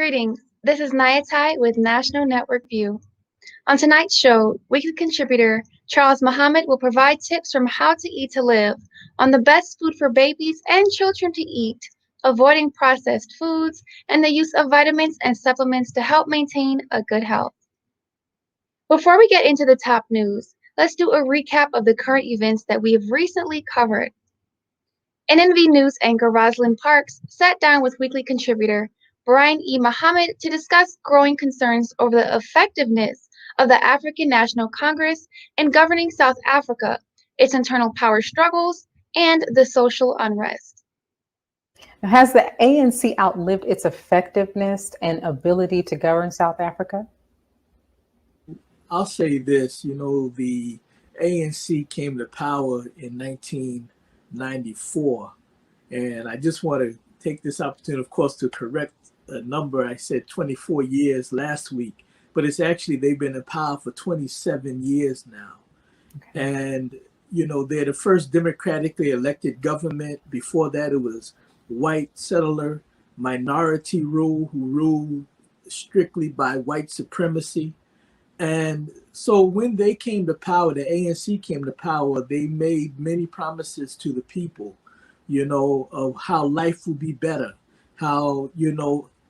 Greetings. This is Nyah with National Network View. On tonight's show, weekly contributor Charles Muhammad will provide tips from how to eat to live on the best food for babies and children to eat, avoiding processed foods, and the use of vitamins and supplements to help maintain a good health. Before we get into the top news, let's do a recap of the current events that we have recently covered. NNV News anchor Rosalind Parks sat down with weekly contributor Brian E. Muhammad to discuss growing concerns over the effectiveness of the African National Congress in governing South Africa, its internal power struggles, and the social unrest. Has the ANC outlived its effectiveness and ability to govern South Africa? I'll say this, the ANC came to power in 1994, and I just want to take this opportunity, of course, to correct a number. I said 24 years last week, but it's actually they've been in power for 27 years now. Okay. And, they're the first democratically elected government. Before that, it was white settler minority rule who ruled strictly by white supremacy. And so when they came to power, the ANC came to power, they made many promises to the people, of how life would be better, how,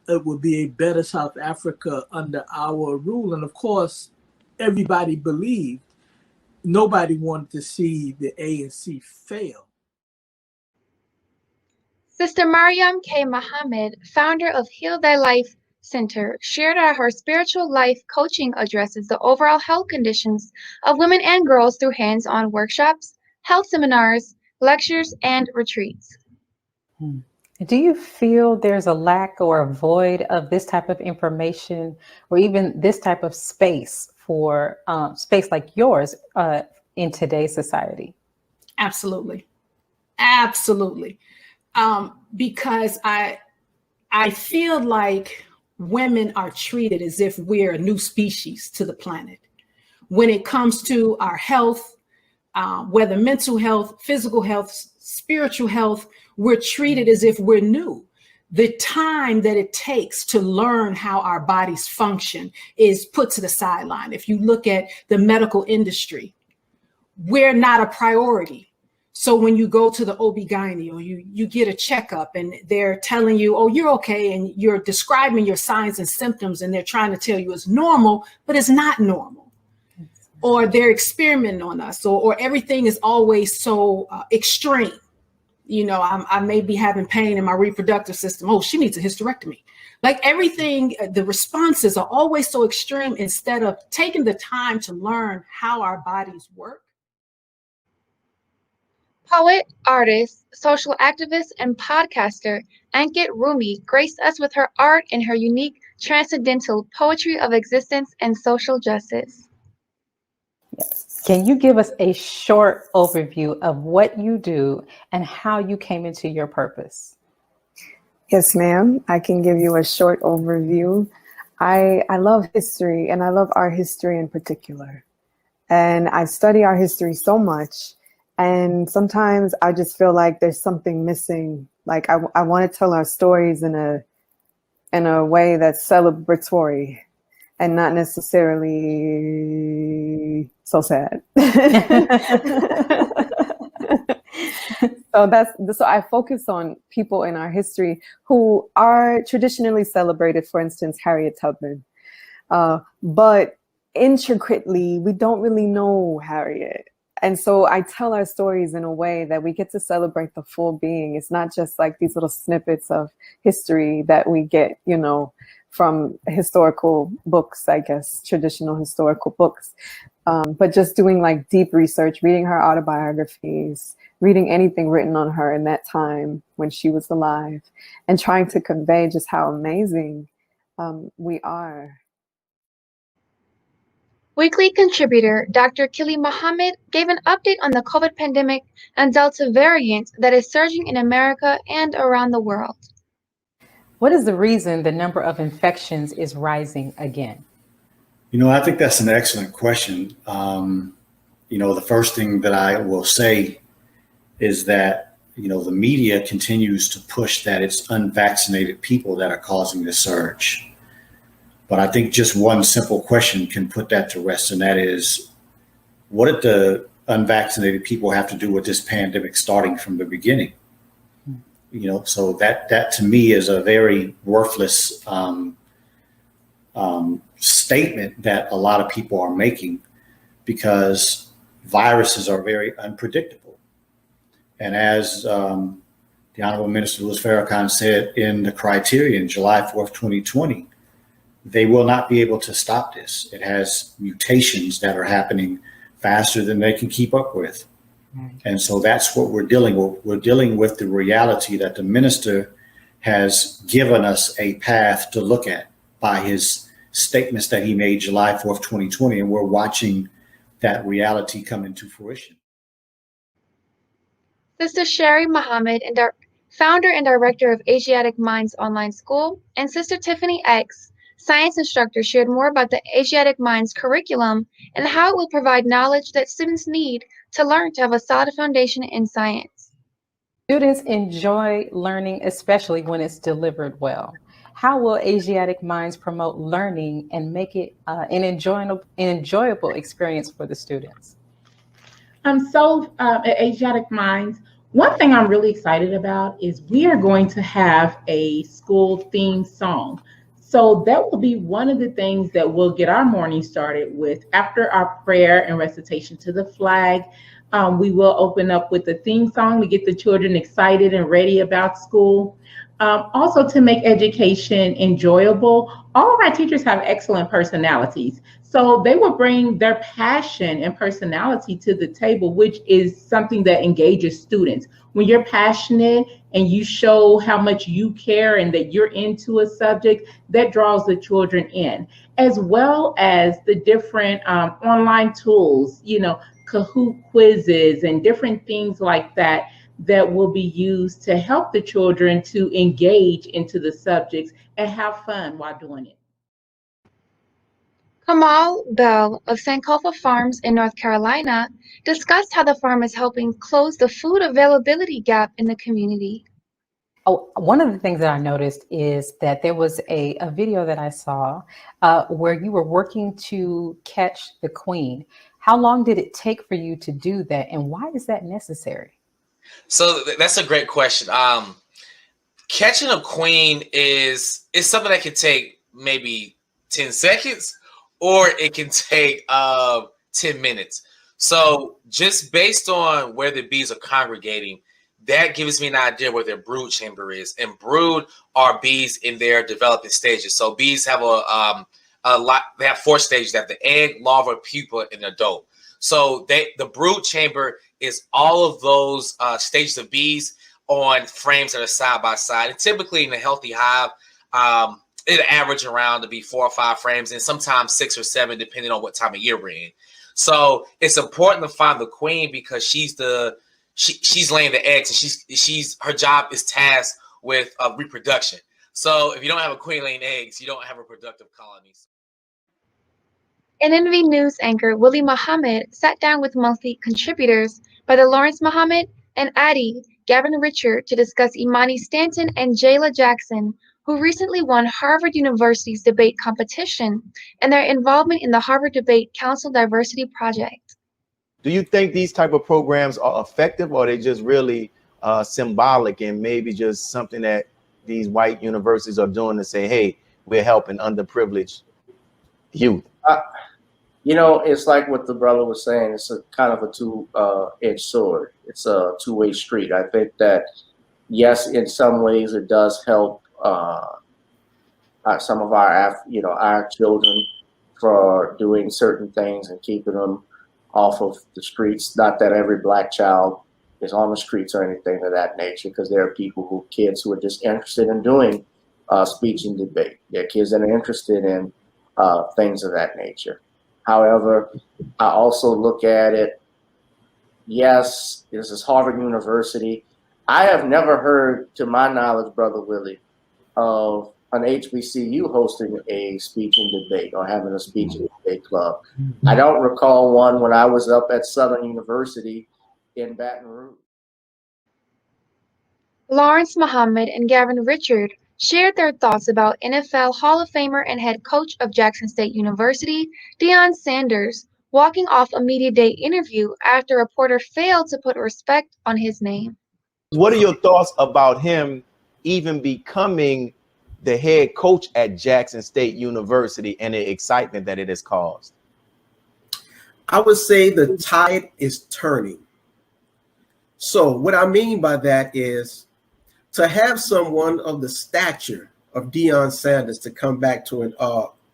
it would be a better South Africa under our rule. And of course, everybody believed. Nobody wanted to see the ANC fail. Sister Mariam K. Muhammad, founder of Heal Thy Life Center, shared how her spiritual life coaching addresses the overall health conditions of women and girls through hands-on workshops, health seminars, lectures, and retreats. Do you feel there's a lack or a void of this type of information or even this type of space for space like yours in today's society? Absolutely. Absolutely. Because I feel like women are treated as if we're a new species to the planet. When it comes to our health, whether mental health, physical health, spiritual health, we're treated as if we're new. The time that it takes to learn how our bodies function is put to the sideline. If you look at the medical industry, we're not a priority. So when you go to the OB-GYN or you get a checkup and they're telling you, oh, you're okay, and you're describing your signs and symptoms and they're trying to tell you it's normal, but it's not normal. Or they're experimenting on us, or everything is always so extreme. I may be having pain in my reproductive system. Oh, she needs a hysterectomy. Like everything, the responses are always so extreme instead of taking the time to learn how our bodies work. Poet, artist, social activist, and podcaster Ankit Rumi graced us with her art and her unique transcendental poetry of existence and social justice. Yes. Can you give us a short overview of what you do and how you came into your purpose? Yes, ma'am. I can give you a short overview. I love history, and I love art history in particular. And I study art history so much. And sometimes I just feel like there's something missing. Like I want to tell our stories in a way that's celebratory and not necessarily so sad. So I focus on people in our history who are traditionally celebrated, for instance, Harriet Tubman. But intricately, we don't really know Harriet. And so I tell our stories in a way that we get to celebrate the full being. It's not just like these little snippets of history that we get, from historical books, I guess, traditional historical books. But just doing like deep research, reading her autobiographies, reading anything written on her in that time when she was alive, and trying to convey just how amazing we are. Weekly contributor Dr. Kili Muhammad gave an update on the COVID pandemic and Delta variant that is surging in America and around the world. What is the reason the number of infections is rising again? I think that's an excellent question. The first thing that I will say is that the media continues to push that it's unvaccinated people that are causing the surge. But I think just one simple question can put that to rest, and that is, what did the unvaccinated people have to do with this pandemic starting from the beginning? So that to me is a very worthless statement that a lot of people are making, because viruses are very unpredictable. And as the Honorable Minister Louis Farrakhan said in the criterion, July 4th, 2020, they will not be able to stop this. It has mutations that are happening faster than they can keep up with. And so that's what we're dealing with. We're dealing with the reality that the minister has given us a path to look at by his statements that he made July 4th, 2020, and we're watching that reality come into fruition. Sister Sherry Muhammad, founder and director of Asiatic Minds Online School, and Sister Tiffany X, science instructor, shared more about the Asiatic Minds curriculum and how it will provide knowledge that students need to learn to have a solid foundation in science. Students enjoy learning, especially when it's delivered well. How will Asiatic Minds promote learning and make it an enjoyable experience for the students? At Asiatic Minds, one thing I'm really excited about is we are going to have a school theme song. So that will be one of the things that we'll get our morning started with. After our prayer and recitation to the flag, we will open up with the theme song to get the children excited and ready about school. Also, to make education enjoyable, all of our teachers have excellent personalities. So they will bring their passion and personality to the table, which is something that engages students. When you're passionate and you show how much you care and that you're into a subject, that draws the children in, as well as the different online tools, Kahoot quizzes and different things like that will be used to help the children to engage into the subjects and have fun while doing it. Kamal Bell of Sankofa Farms in North Carolina discussed how the farm is helping close the food availability gap in the community. Oh, one of the things that I noticed is that there was a video that I saw where you were working to catch the queen. How long did it take for you to do that, and why is that necessary? So that's a great question. Catching a queen is something that can take maybe 10 seconds, or it can take 10 minutes. So just based on where the bees are congregating, that gives me an idea where their brood chamber is. And brood are bees in their developing stages. So bees have they have 4 stages: they have the egg, larva, pupa, and adult. So the brood chamber is all of those stages of bees on frames that are side by side. And typically in a healthy hive, it'll average around to be 4 or 5 frames, and sometimes 6 or 7, depending on what time of year we're in. So it's important to find the queen because she's laying the eggs, and her job is tasked with reproduction. So if you don't have a queen laying eggs, you don't have a productive colony. NNV News anchor Willie Muhammad sat down with monthly contributors Brother Lawrence Muhammad and Addie Gavin Richard to discuss Imani Stanton and Jayla Jackson, who recently won Harvard University's debate competition, and their involvement in the Harvard Debate Council Diversity Project. Do you think these type of programs are effective, or are they just really symbolic and maybe just something that these white universities are doing to say, hey, we're helping underprivileged youth? It's like what the brother was saying. It's a kind of a two-edged sword. It's a two-way street. I think that, yes, in some ways it does help some of our children for doing certain things and keeping them off of the streets. Not that every black child is on the streets or anything of that nature, because there are kids who are just interested in doing speech and debate. There are kids that are interested in things of that nature. However, I also look at it, yes, this is Harvard University. I have never heard, to my knowledge, Brother Willie, of an HBCU hosting a speech and debate or having a speech and debate club. I don't recall one when I was up at Southern University in Baton Rouge. Lawrence Muhammad and Gavin Richard shared their thoughts about NFL Hall of Famer and head coach of Jackson State University, Deion Sanders, walking off a media day interview after a reporter failed to put respect on his name. What are your thoughts about him even becoming the head coach at Jackson State University and the excitement that it has caused? I would say the tide is turning. So what I mean by that is to have someone of the stature of Deion Sanders to come back to an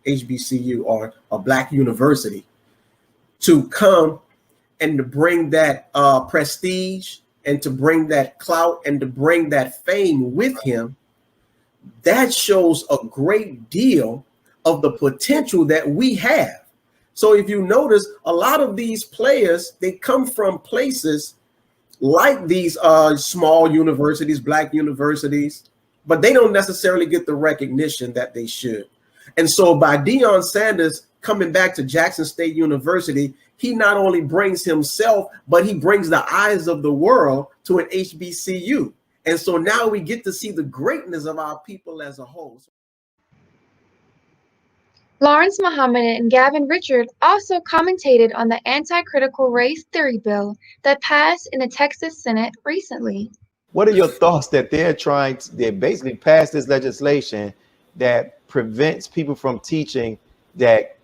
HBCU or a Black university, to come and to bring that prestige and to bring that clout and to bring that fame with him, that shows a great deal of the potential that we have. So if you notice, a lot of these players, they come from places like these small universities, Black universities, but they don't necessarily get the recognition that they should. And so by Deion Sanders coming back to Jackson State University, he not only brings himself, but he brings the eyes of the world to an HBCU. And so now we get to see the greatness of our people as a whole. Lawrence Muhammad and Gavin Richard also commentated on the anti-critical race theory bill that passed in the Texas Senate recently. What are your thoughts that they basically passed this legislation that prevents people from teaching that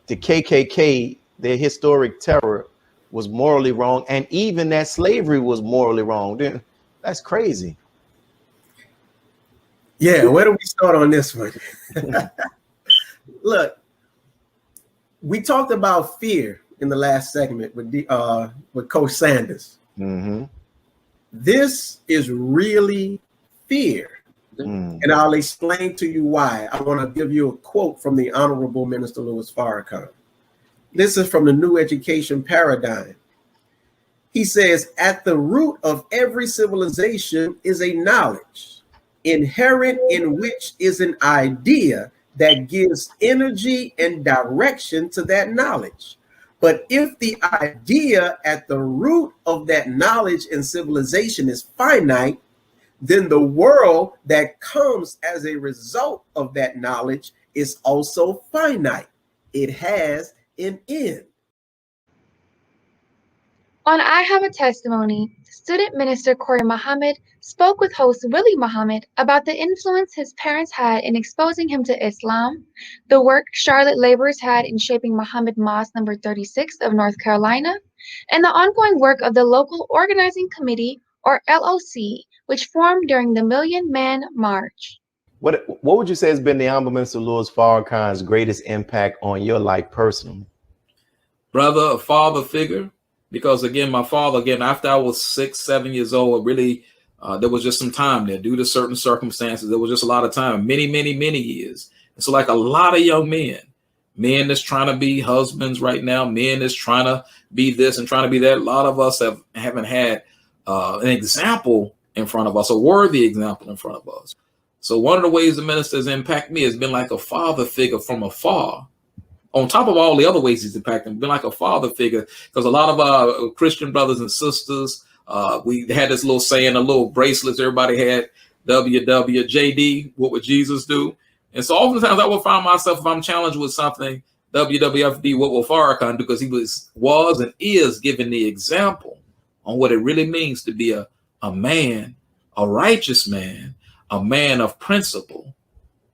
the KKK, their historic terror, was morally wrong, and even that slavery was morally wrong? That's crazy. Yeah, where do we start on this one? Look, we talked about fear in the last segment with Coach Sanders. Mm-hmm. This is really fear. And I'll explain to you why. I want to give you a quote from the Honorable Minister Louis Farrakhan. This is from the New Education Paradigm. He says, at the root of every civilization is a knowledge, inherent in which is an idea that gives energy and direction to that knowledge. But if the idea at the root of that knowledge and civilization is finite, then the world that comes as a result of that knowledge is also finite. It has an end. On I Have a Testimony, student minister Corey Muhammad spoke with host Willie Muhammad about the influence his parents had in exposing him to Islam, the work Charlotte laborers had in shaping Muhammad Mosque number 36 of North Carolina, and the ongoing work of the local organizing committee, or LOC, which formed during the Million Man March. What would you say has been the Honorable Minister Louis Farrakhan's greatest impact on your life personally? Brother, a father figure. Because again, my father, after I was 6, 7 years old, really, there was just some time there due to certain circumstances. There was just a lot of time, many years. And so like a lot of young men that's trying to be husbands right now, men that's trying to be this and trying to be that. A lot of us haven't had an example in front of us, a worthy example in front of us. So one of the ways the minister has impacted me has been like a father figure from afar. On top of all the other ways he's impacted, been like a father figure, because a lot of our Christian brothers and sisters, we had this little saying, the little bracelets everybody had, WWJD, what would Jesus do? And so oftentimes I will find myself, if I'm challenged with something, WWFD, what will Farrakhan do? Because he was and is giving the example on what it really means to be a man, a righteous man, a man of principle.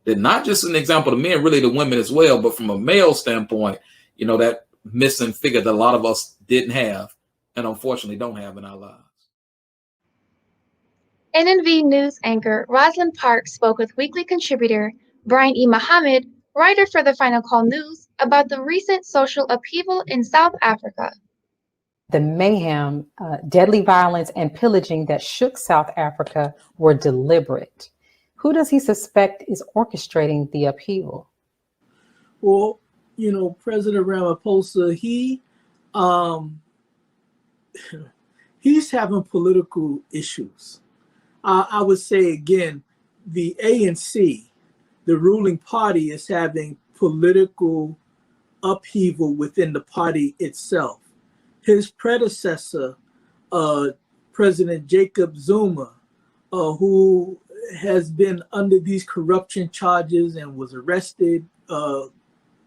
That not just an example to men, really to women as well, but from a male standpoint, that missing figure that a lot of us didn't have and unfortunately don't have in our lives. NNV News anchor Rosalind Park spoke with weekly contributor Brian E. Muhammad, writer for the Final Call News, about the recent social upheaval in South Africa. The mayhem, deadly violence, and pillaging that shook South Africa were deliberate. Who does he suspect is orchestrating the upheaval? Well, President Ramaphosa, he's having political issues. I would say again, the ANC, the ruling party, is having political upheaval within the party itself. His predecessor, President Jacob Zuma, who has been under these corruption charges and was arrested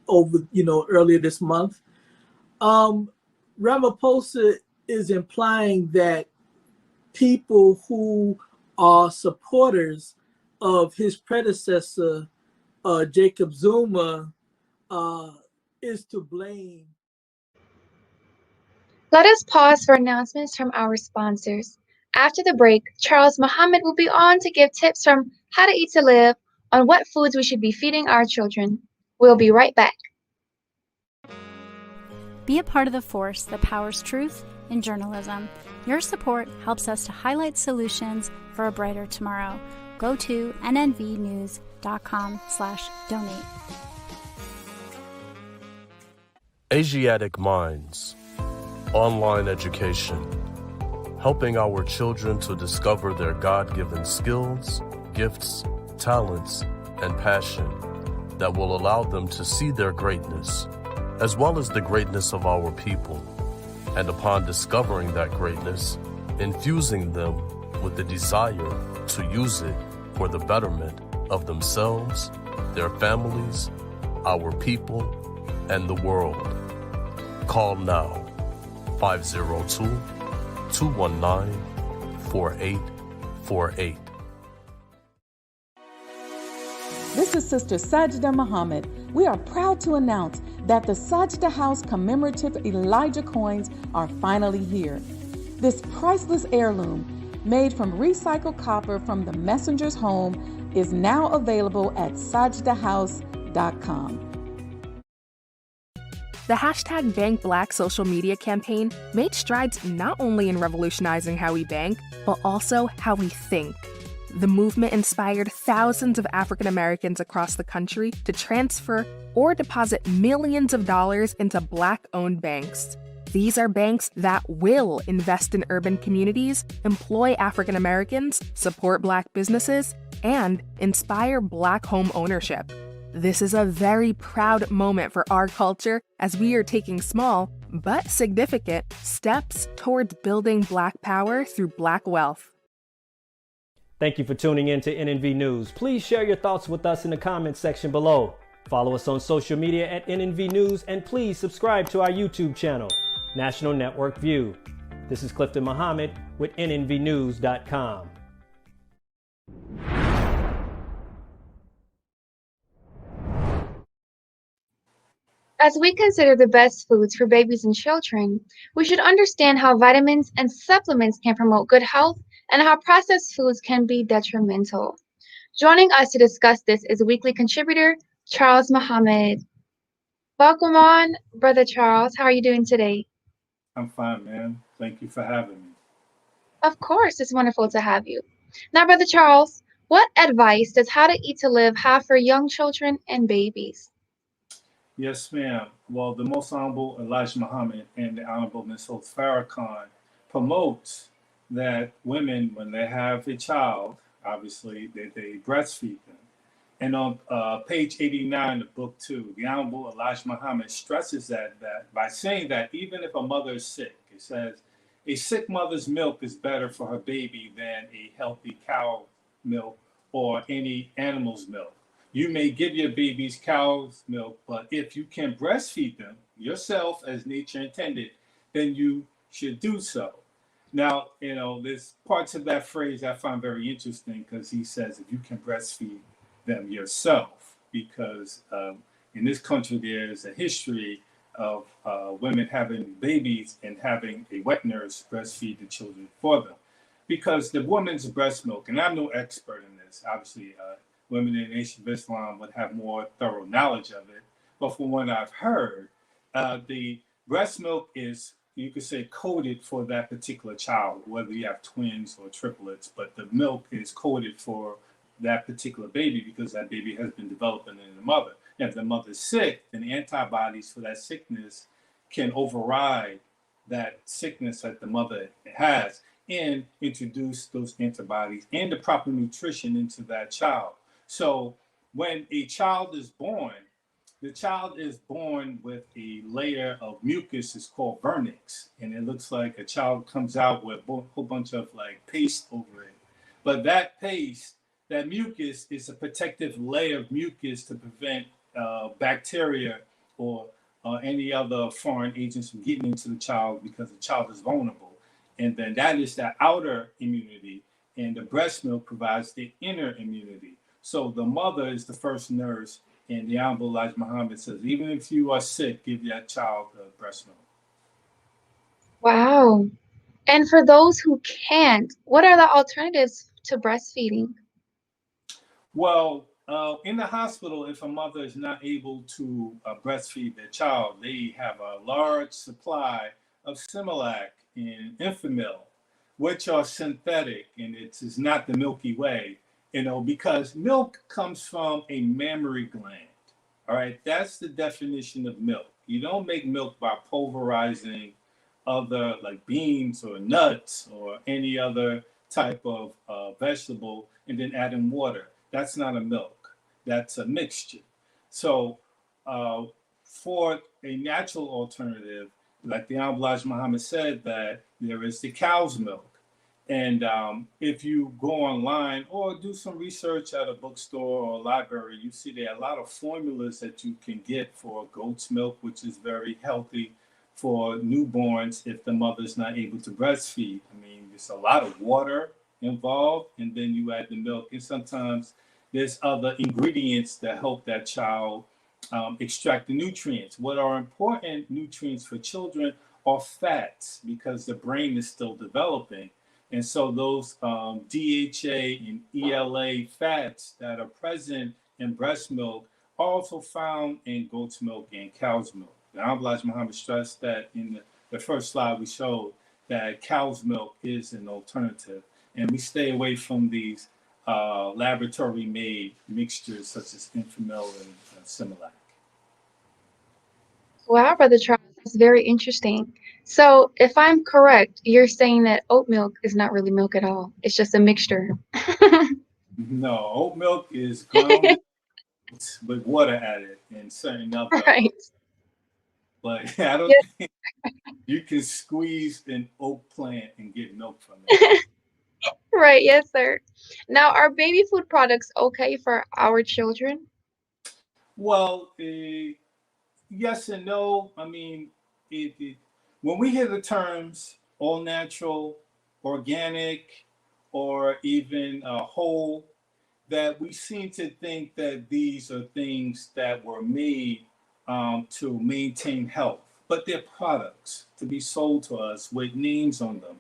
earlier this month. Ramaphosa is implying that people who are supporters of his predecessor, Jacob Zuma, is to blame. Let us pause for announcements from our sponsors. After the break, Charles Muhammad will be on to give tips from How to Eat to Live on what foods we should be feeding our children. We'll be right back. Be a part of the force that powers truth in journalism. Your support helps us to highlight solutions for a brighter tomorrow. Go to nnvnews.com/donate. Asiatic Minds. Online education. Helping our children to discover their God-given skills, gifts, talents, and passion that will allow them to see their greatness, as well as the greatness of our people. And upon discovering that greatness, infusing them with the desire to use it for the betterment of themselves, their families, our people, and the world. Call now, 502-219-4848. This is Sister Sajda Muhammad. We are proud to announce that the Sajda House commemorative Elijah coins are finally here. This priceless heirloom, made from recycled copper from the messenger's home, is now available at sajdahouse.com. The hashtag #BankBlack social media campaign made strides not only in revolutionizing how we bank, but also how we think. The movement inspired thousands of African Americans across the country to transfer or deposit millions of dollars into Black-owned banks. These are banks that will invest in urban communities, employ African Americans, support Black businesses, and inspire Black home ownership. This is a very proud moment for our culture as we are taking small, but significant, steps towards building Black power through Black wealth. Thank you for tuning in to NNV News. Please share your thoughts with us in the comments section below. Follow us on social media at NNV News, and please subscribe to our YouTube channel, National Network View. This is Clifton Muhammad with nnvnews.com. As we consider the best foods for babies and children, we should understand how vitamins and supplements can promote good health and how processed foods can be detrimental. Joining us to discuss this is weekly contributor Charles Muhammad. Welcome on, Brother Charles. How are you doing today? I'm fine, man. Thank you for having me. Of course, it's wonderful to have you. Now, Brother Charles, what advice does How to Eat to Live have for young children and babies? Yes, ma'am. Well, the Most Honorable Elijah Muhammad and the Honorable Ms. Holt Farrakhan promotes that women, when they have a child, obviously, they breastfeed them. And on page 89 of book 2, the Honorable Elijah Muhammad stresses that by saying that even if a mother is sick, it says, a sick mother's milk is better for her baby than a healthy cow milk or any animal's milk. You may give your babies cow's milk, but if you can breastfeed them yourself as nature intended, then you should do so. Now, there's parts of that phrase I find very interesting because he says if you can breastfeed them yourself, because in this country there's a history of women having babies and having a wet nurse breastfeed the children for them. Because the woman's breast milk, and I'm no expert in this, obviously women in the Nation of Islam would have more thorough knowledge of it, but from what I've heard, the breast milk is, you could say, coded for that particular child, whether you have twins or triplets, but the milk is coded for that particular baby because that baby has been developing in the mother. And if the mother's sick, then the antibodies for that sickness can override that sickness that the mother has and introduce those antibodies and the proper nutrition into that child. So when a child is born, the child is born with a layer of mucus. It's called vernix, and it looks like a child comes out with a whole bunch of like paste over it. But that paste, that mucus, is a protective layer of mucus to prevent bacteria or any other foreign agents from getting into the child, because the child is vulnerable. And then that is that outer immunity, and the breast milk provides the inner immunity. So the mother is the first nurse, and the Honorable Elijah Muhammad says, even if you are sick, give that child breast milk. Wow. And for those who can't, what are the alternatives to breastfeeding? Well, in the hospital, if a mother is not able to breastfeed their child, they have a large supply of Similac and Enfamil, which are synthetic, and it is not the Milky Way, because milk comes from a mammary gland. All right, that's the definition of milk. You don't make milk by pulverizing other, like beans or nuts or any other type of vegetable and then adding water. That's not a milk. That's a mixture. So for a natural alternative, like the Honorable Elijah Muhammad said, that there is the cow's milk. And if you go online or do some research at a bookstore or a library, you see there are a lot of formulas that you can get for goat's milk, which is very healthy for newborns if the mother's not able to breastfeed. I mean, there's a lot of water involved, and then you add the milk, and sometimes there's other ingredients that help that child extract the nutrients. What are important nutrients for children are fats, because the brain is still developing. And so those DHA and ELA fats that are present in breast milk are also found in goat's milk and cow's milk. The Honorable Elijah Muhammad stressed that in the first slide we showed that cow's milk is an alternative. And we stay away from these laboratory-made mixtures such as Enfamil and Similac. Wow, Brother Charles, that's very interesting. So, if I'm correct, you're saying that oat milk is not really milk at all. It's just a mixture. No, oat milk is ground with water added and certain other. Right. But I don't think you can squeeze an oat plant and get milk from it. Right, yes, sir. Now, are baby food products okay for our children? Well, yes and no. I mean, when we hear the terms all natural, organic, or even whole, that we seem to think that these are things that were made to maintain health, but they're products to be sold to us with names on them.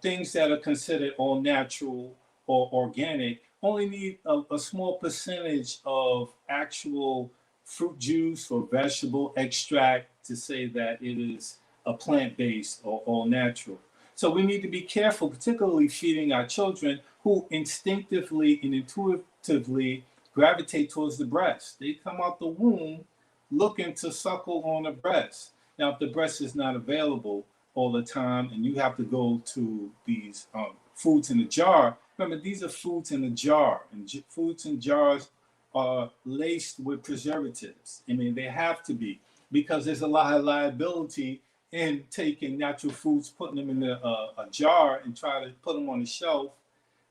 Things that are considered all natural or organic only need a small percentage of actual fruit juice or vegetable extract to say that it is a plant-based or all natural. So we need to be careful, particularly feeding our children who instinctively and intuitively gravitate towards the breast. They come out the womb looking to suckle on a breast. Now, if the breast is not available all the time and you have to go to these foods in a jar, remember, these are foods in a jar, and foods in jars are laced with preservatives. I mean, they have to be, because there's a lot of liability in taking natural foods, putting them in a jar and try to put them on the shelf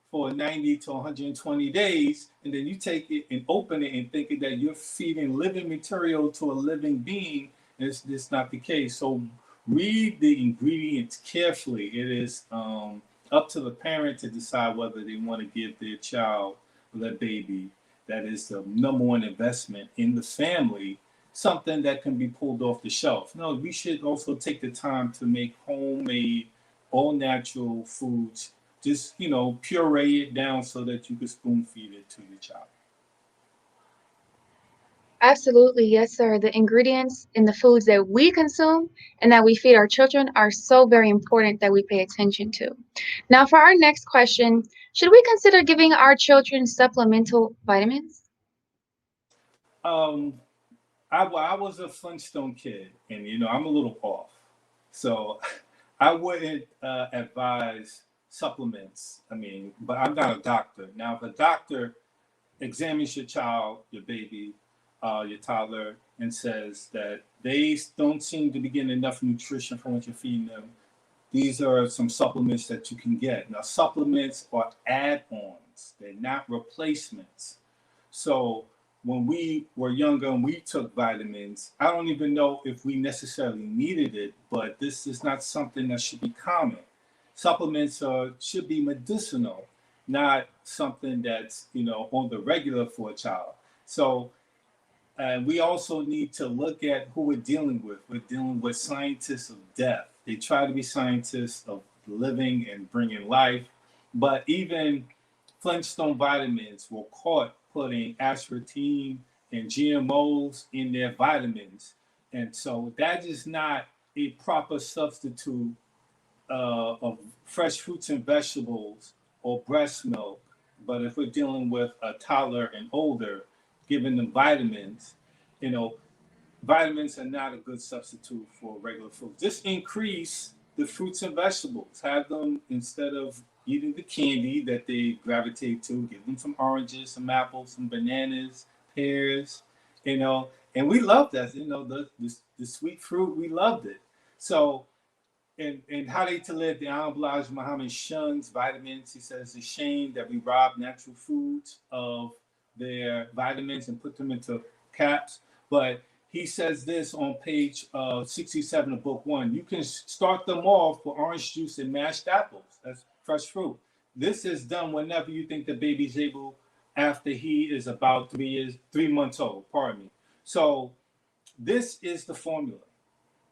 for 90 to 120 days, and then you take it and open it and thinking that you're feeding living material to a living being. It's not the case. So read the ingredients carefully. It is up to the parent to decide whether they want to give their child or their baby, that is the number one investment in the family, something that can be pulled off the shelf. No, we should also take the time to make homemade, all natural foods. Just, puree it down so that you can spoon feed it to your child. Absolutely, yes, sir. The ingredients in the foods that we consume and that we feed our children are so very important that we pay attention to. Now, for our next question, should we consider giving our children supplemental vitamins? I was a Flintstone kid, and I'm a little off, so I wouldn't advise supplements. I mean, but I'm not a doctor. Now, if a doctor examines your child, your baby, your toddler, and says that they don't seem to be getting enough nutrition from what you're feeding them, these are some supplements that you can get. Now, supplements are add-ons. They're not replacements. So when we were younger and we took vitamins, I don't even know if we necessarily needed it, but this is not something that should be common. Supplements should be medicinal, not something that's, on the regular for a child. So we also need to look at who we're dealing with. We're dealing with scientists of death. They try to be scientists of living and bringing life, but even Flintstone vitamins were caught putting aspartame and GMOs in their vitamins. And so that is not a proper substitute of fresh fruits and vegetables or breast milk. But if we're dealing with a toddler and older, giving them vitamins, vitamins are not a good substitute for regular food. Just increase the fruits and vegetables. Have them, instead of eating the candy that they gravitate to, give them some oranges, some apples, some bananas, pears, and we love that, the sweet fruit, we loved it. So, and How to Live, the Honorable Elijah Muhammad shuns vitamins. He says it's a shame that we rob natural foods of their vitamins and put them into caps. But he says this on page 67 of book 1. You can start them off with orange juice and mashed apples. That's fresh fruit. This is done whenever you think the baby's able, after he is about 3 months old, pardon me. So this is the formula.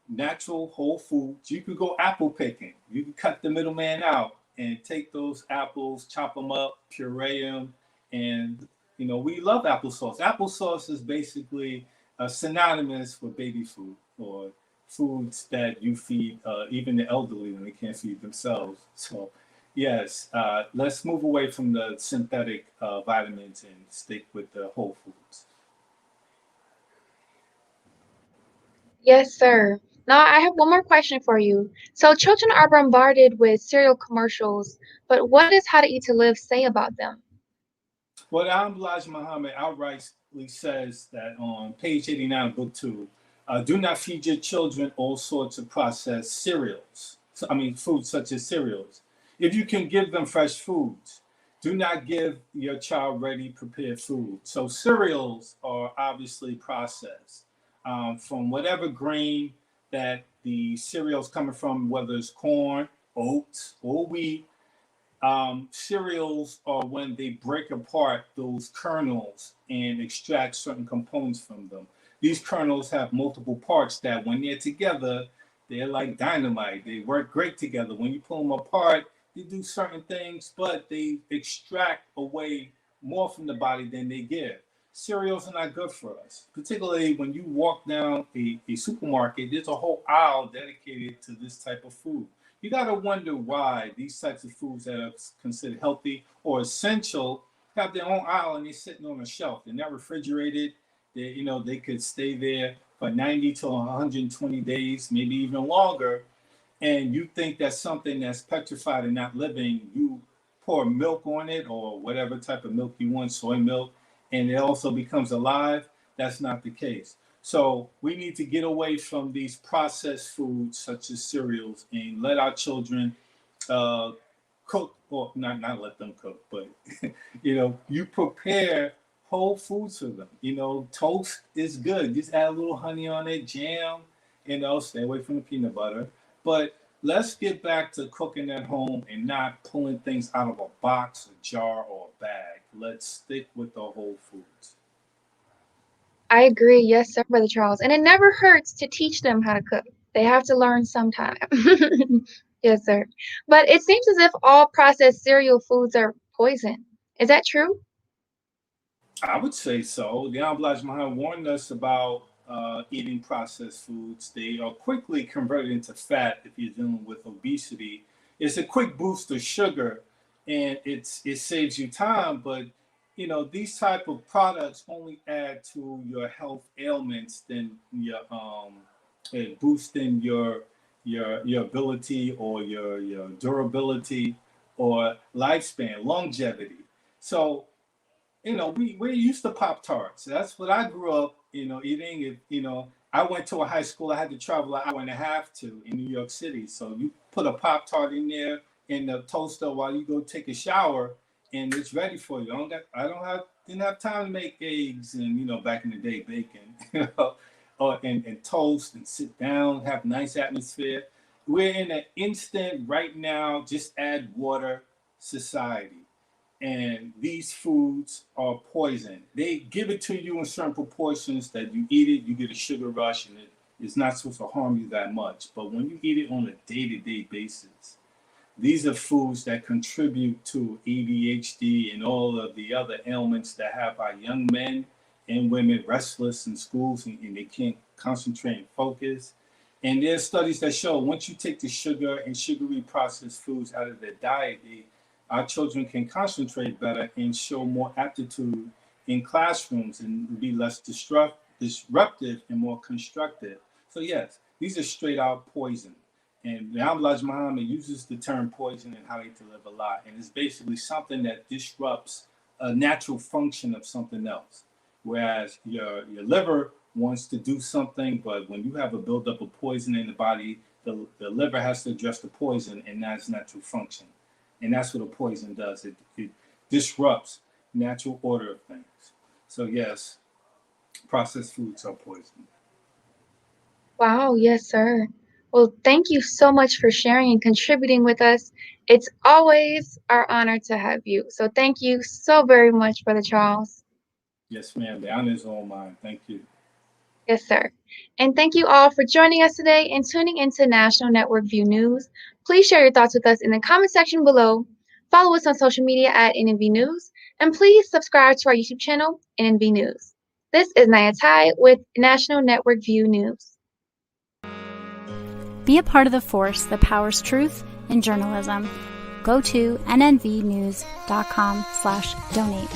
Natural whole foods. You could go apple picking. You can cut the middleman out and take those apples, chop them up, puree them, and we love applesauce. Applesauce is basically synonymous for baby food, or foods that you feed even the elderly when they can't feed themselves. So yes, let's move away from the synthetic vitamins and stick with the whole foods. Yes, sir. Now I have one more question for you. So children are bombarded with cereal commercials, but what does How to Eat to Live say about them? Well, Elijah Muhammad outrightly says that on page 89 of book 2, do not feed your children all sorts of processed cereals. Foods such as cereals. If you can give them fresh foods, do not give your child ready prepared food. So cereals are obviously processed from whatever grain that the cereal's coming from, whether it's corn, oats, or wheat. Cereals are when they break apart those kernels and extract certain components from them. These kernels have multiple parts that when they're together, they're like dynamite. They work great together. When you pull them apart, they do certain things, but they extract away more from the body than they give. Cereals are not good for us, particularly when you walk down a supermarket. There's a whole aisle dedicated to this type of food. You got to wonder why these types of foods that are considered healthy or essential have their own aisle and they're sitting on a shelf. They're not refrigerated. They could stay there for 90 to 120 days, maybe even longer. And you think that's something that's petrified and not living. You pour milk on it or whatever type of milk you want, soy milk, and it also becomes alive. That's not the case. So we need to get away from these processed foods such as cereals and let our children cook, or not let them cook, but you prepare whole foods for them. Toast is good. Just add a little honey on it, jam, stay away from the peanut butter. But let's get back to cooking at home and not pulling things out of a box, a jar, or a bag. Let's stick with the whole foods. I agree. Yes, sir, Brother Charles. And it never hurts to teach them how to cook. They have to learn sometime. Yes, sir. But it seems as if all processed cereal foods are poison. Is that true? I would say so. The Elijah Muhammad warned us about eating processed foods. They are quickly converted into fat if you're dealing with obesity. It's a quick boost of sugar, and it saves you time, but these type of products only add to your health ailments than your boosting your ability or your durability or lifespan, longevity. So we're used to Pop-Tarts. That's what I grew up eating. I went to a high school I had to travel an hour and a half to in New York City. So you put a Pop-Tart in there in the toaster while you go take a shower, and it's ready for you. Didn't have time to make eggs and, you know, back in the day, bacon, you know, and toast and sit down, have nice atmosphere. We're in an instant right now, just add water society. And these foods are poison. They give it to you in certain proportions that you eat it, you get a sugar rush, and it's not supposed to harm you that much. But when you eat it on a day-to-day basis, these are foods that contribute to ADHD and all of the other ailments that have our young men and women restless in schools, and they can't concentrate and focus. And there's studies that show once you take the sugar and sugary processed foods out of their diet, our children can concentrate better and show more aptitude in classrooms and be less disruptive and more constructive. So yes, these are straight out poison. And the Elijah Muhammad uses the term poison and how they live a lot. And it's basically something that disrupts a natural function of something else. Whereas your liver wants to do something, but when you have a buildup of poison in the body, the liver has to address the poison, and that's natural function. And that's what a poison does. It disrupts natural order of things. So yes, processed foods are poison. Wow, yes, sir. Well, thank you so much for sharing and contributing with us. It's always our honor to have you. So thank you so very much, Brother Charles. Yes, ma'am. The honor is all mine. Thank you. Yes, sir. And thank you all for joining us today and tuning into National Network View News. Please share your thoughts with us in the comment section below. Follow us on social media at NNV News. And please subscribe to our YouTube channel, NNV News. This is Nyah Tsai with National Network View News. Be a part of the force that powers truth in journalism. Go to nnvnews.com/donate.